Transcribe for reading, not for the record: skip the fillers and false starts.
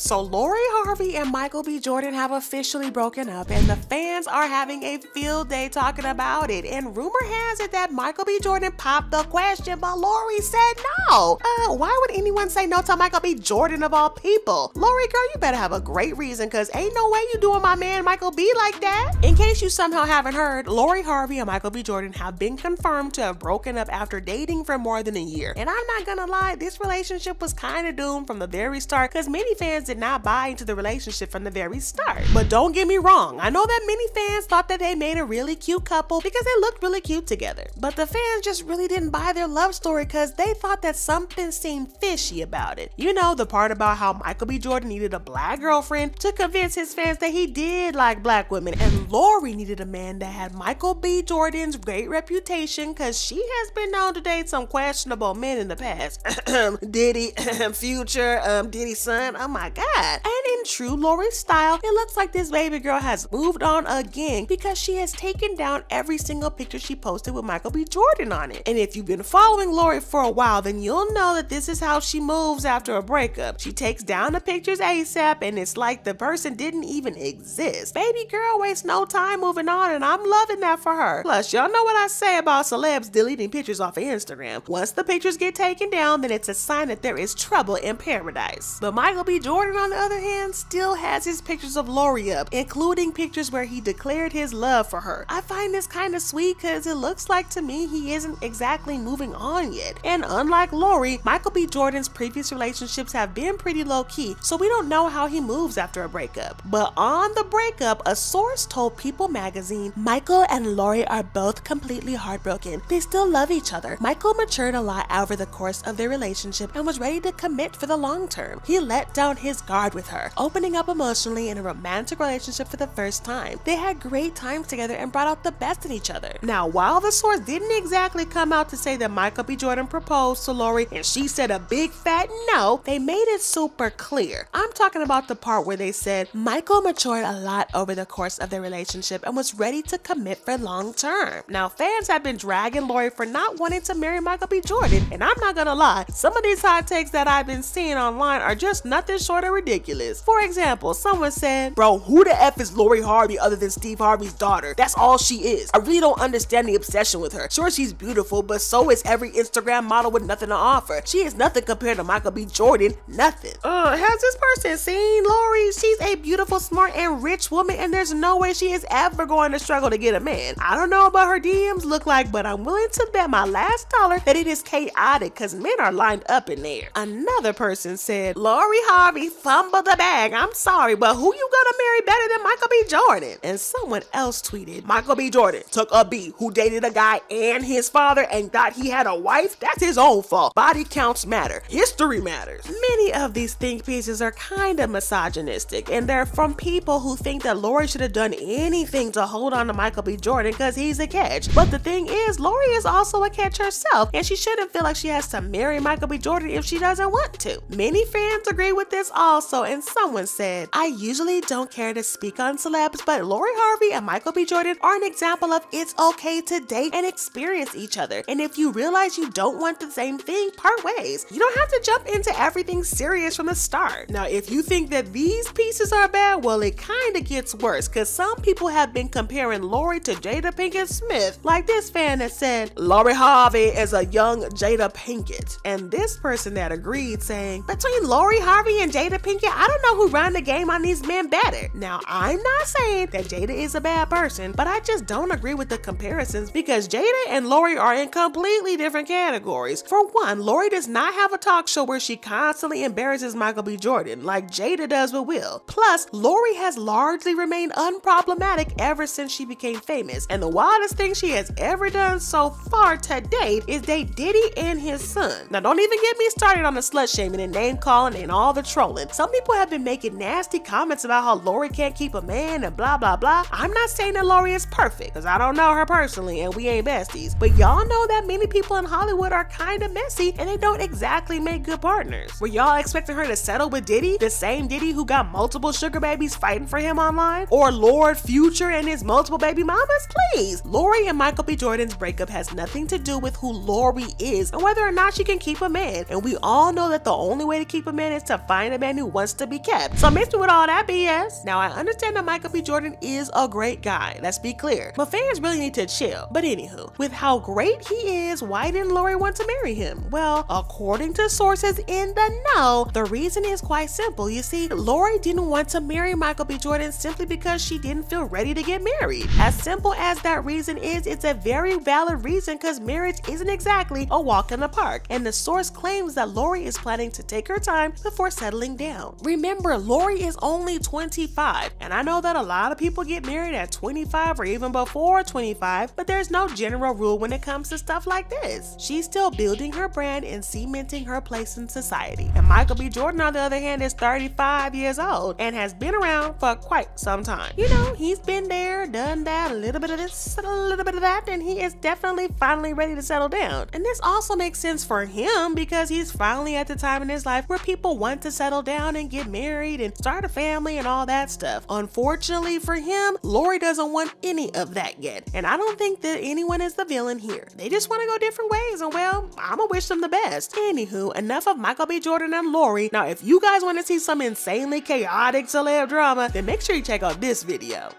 So Lori Harvey and Michael B. Jordan have officially broken up, and the fans are having a field day talking about it. And rumor has it that Michael B. Jordan popped the question, but Lori said no. Why would anyone say no to Michael B. Jordan of all people? Lori, girl, you better have a great reason, cause ain't no way you doing my man Michael B. like that. In case you somehow haven't heard, Lori Harvey and Michael B. Jordan have been confirmed to have broken up after dating for more than a year. And I'm not gonna lie, this relationship was kind of doomed from the very start, cause many fans did not buy into the relationship from the very start. But don't get me wrong, I know that many fans thought that they made a really cute couple because they looked really cute together. But the fans just really didn't buy their love story because they thought that something seemed fishy about it. You know, the part about how Michael B. Jordan needed a black girlfriend to convince his fans that he did like black women, and Lori needed a man that had Michael B. Jordan's great reputation because she has been known to date some questionable men in the past. Diddy, Future, Diddy's son, oh my god. And in true Lori style, it looks like this baby girl has moved on again because she has taken down every single picture she posted with Michael B. Jordan on it. And if you've been following Lori for a while, then you'll know that this is how she moves after a breakup. She takes down the pictures ASAP, and it's like the person didn't even exist. Baby girl wastes no time moving on, and I'm loving that for her. Plus, y'all know what I say about celebs deleting pictures off of Instagram. Once the pictures get taken down, then it's a sign that there is trouble in paradise. But Michael B. Jordan, on the other hand, still has his pictures of Lori up, including pictures where he declared his love for her. I find this kind of sweet because it looks like to me he isn't exactly moving on yet. And unlike Lori, Michael B. Jordan's previous relationships have been pretty low-key, so we don't know how he moves after a breakup. But on the breakup, a source told People magazine, Michael and Lori are both completely heartbroken. They still love each other. Michael matured a lot over the course of their relationship and was ready to commit for the long term. He let down his guard with her, opening up emotionally in a romantic relationship for the first time. They had great times together and brought out the best in each other. Now, while the source didn't exactly come out to say that Michael B. Jordan proposed to Lori and she said a big fat no, they made it super clear. I'm talking about the part where they said Michael matured a lot over the course of their relationship and was ready to commit for long term. Now, fans have been dragging Lori for not wanting to marry Michael B. Jordan, and I'm not gonna lie, some of these hot takes that I've been seeing online are just nothing short of ridiculous. For example, someone said, bro, who the F is Lori Harvey other than Steve Harvey's daughter? That's all she is. I really don't understand the obsession with her. Sure, she's beautiful, but so is every Instagram model with nothing to offer. She is nothing compared to Michael B. Jordan, nothing. Has this person seen Lori? She's a beautiful, smart, and rich woman, and there's no way she is ever going to struggle to get a man. I don't know what her DMs look like, but I'm willing to bet my last dollar that it is chaotic because men are lined up in there. Another person said, Lori Harvey fumbled the bag. I'm sorry, but who you gonna marry better than Michael B. Jordan? And someone else tweeted, Michael B. Jordan took a B who dated a guy and his father and thought he had a wife? That's his own fault. Body counts matter. History matters. Many of these think pieces are kind of misogynistic, and they're from people who think that Lori should have done anything to hold on to Michael B. Jordan because he's a catch. But the thing is, Lori is also a catch herself, and she shouldn't feel like she has to marry Michael B. Jordan if she doesn't want to. Many fans agree with this also, and someone said, I usually don't care to speak on celebs, but Lori Harvey and Michael B. Jordan are an example of it's okay to date and experience each other. And if you realize you don't want the same thing, part ways. You don't have to jump into everything serious from the start. Now, if you think that these pieces are bad, well, it kind of gets worse because some people have been comparing Lori to Jada Pinkett Smith, like this fan that said, Lori Harvey is a young Jada Pinkett. And this person that agreed saying, between Lori Harvey and Jada Pinkett, I don't know who run the game on these men better. Now, I'm not saying that Jada is a bad person, but I just don't agree with the comparisons because Jada and Lori are in completely different categories. For one, Lori does not have a talk show where she constantly embarrasses Michael B. Jordan like Jada does with Will. Plus, Lori has largely remained unproblematic ever since she became famous, and the wildest thing she has ever done so far to date is date Diddy and his son. Now, don't even get me started on the slut shaming and name calling and all the trolling. Some people have been making nasty comments about how Lori can't keep a man and blah blah blah. I'm not saying that Lori is perfect because I don't know her personally and we ain't besties, but y'all know that many people in Hollywood are kind of messy and they don't exactly make good partners. Were y'all expecting her to settle with Diddy, the same Diddy who got multiple sugar babies fighting for him online? Or Lord Future and his multiple baby mamas? Please. Lori and Michael B. Jordan's breakup has nothing to do with who Lori is and whether or not she can keep a man, and we all know that the only way to keep a man is to find a man man who wants to be kept. So miss me with all that BS. Now I understand that Michael B. Jordan is a great guy, let's be clear, but fans really need to chill. But anywho, with how great he is, why didn't Lori want to marry him? Well, according to sources in the know, the reason is quite simple. You see, Lori didn't want to marry Michael B. Jordan simply because she didn't feel ready to get married. As simple as that reason is, it's a very valid reason because marriage isn't exactly a walk in the park, and the source claims that Lori is planning to take her time before settling down. Remember, Lori is only 25, and I know that a lot of people get married at 25 or even before 25, but there's no general rule when it comes to stuff like this. She's still building her brand and cementing her place in society. And Michael B. Jordan, on the other hand, is 35 years old and has been around for quite some time. You know, he's been there, done that, a little bit of this, a little bit of that, and he is definitely finally ready to settle down. And this also makes sense for him because he's finally at the time in his life where people want to settle down and get married and start a family and all that stuff. Unfortunately for him, Lori doesn't want any of that yet. And I don't think that anyone is the villain here. They just want to go different ways, and well, I'ma wish them the best. Anywho, enough of Michael B. Jordan and Lori. Now, if you guys want to see some insanely chaotic celeb drama, then make sure you check out this video.